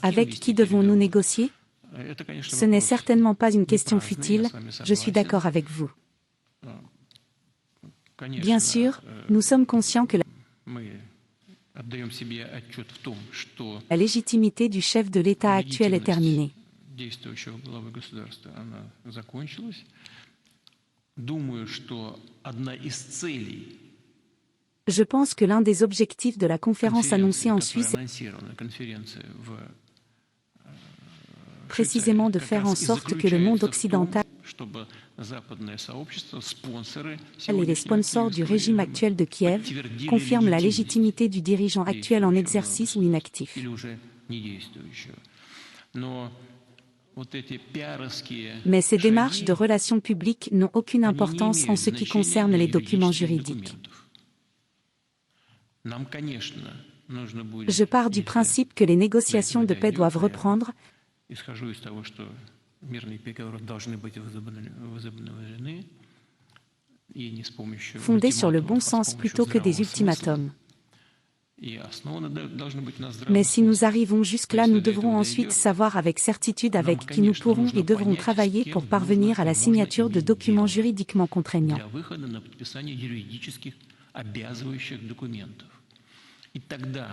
Avec qui devons-nous négocier? Ce n'est certainement pas une question futile, je suis d'accord avec vous. Bien sûr, nous sommes conscients que la légitimité du chef de l'État actuel est terminée. Je pense que l'un des objectifs de la conférence annoncée en Suisse est précisément de faire en sorte que le monde occidental et les sponsors du régime actuel de Kiev confirment la légitimité du dirigeant actuel en exercice ou inactif. Mais ces démarches de relations publiques n'ont aucune importance en ce qui concerne les documents juridiques. Je pars du principe que les négociations de paix doivent reprendre, fondées sur le bon sens plutôt que des ultimatums. Mais si nous arrivons jusque-là, nous devrons ensuite savoir avec certitude avec qui nous pourrons et devrons travailler pour parvenir à la signature de documents juridiquement contraignants.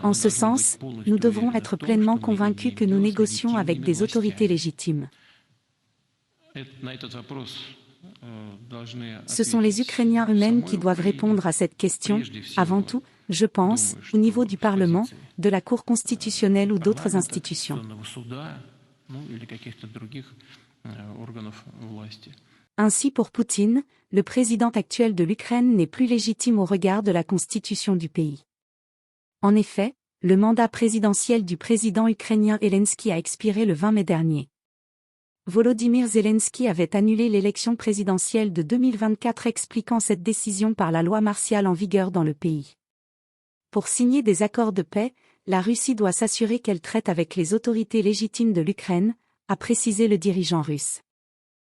En ce sens, nous devrons être pleinement convaincus que nous négocions avec des autorités légitimes. Ce sont les Ukrainiens eux-mêmes qui doivent répondre à cette question, avant tout, je pense, au niveau du Parlement, de la Cour constitutionnelle ou d'autres institutions. Ainsi, pour Poutine, le président actuel de l'Ukraine n'est plus légitime au regard de la constitution du pays. En effet, le mandat présidentiel du président ukrainien Zelensky a expiré le 20 mai dernier. Volodymyr Zelensky avait annulé l'élection présidentielle de 2024 expliquant cette décision par la loi martiale en vigueur dans le pays. Pour signer des accords de paix, la Russie doit s'assurer qu'elle traite avec les autorités légitimes de l'Ukraine, a précisé le dirigeant russe.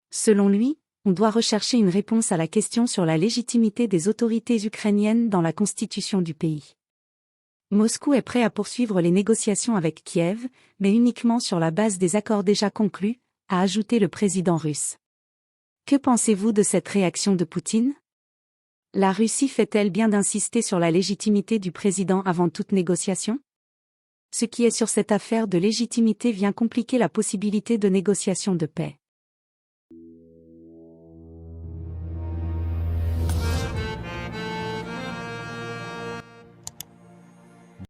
Selon lui, on doit rechercher une réponse à la question sur la légitimité des autorités ukrainiennes dans la constitution du pays. Moscou est prêt à poursuivre les négociations avec Kiev, mais uniquement sur la base des accords déjà conclus, a ajouté le président russe. Que pensez-vous de cette réaction de Poutine? La Russie fait-elle bien d'insister sur la légitimité du président avant toute négociation? Ce qui est sur cette affaire de légitimité vient compliquer la possibilité de négociation de paix.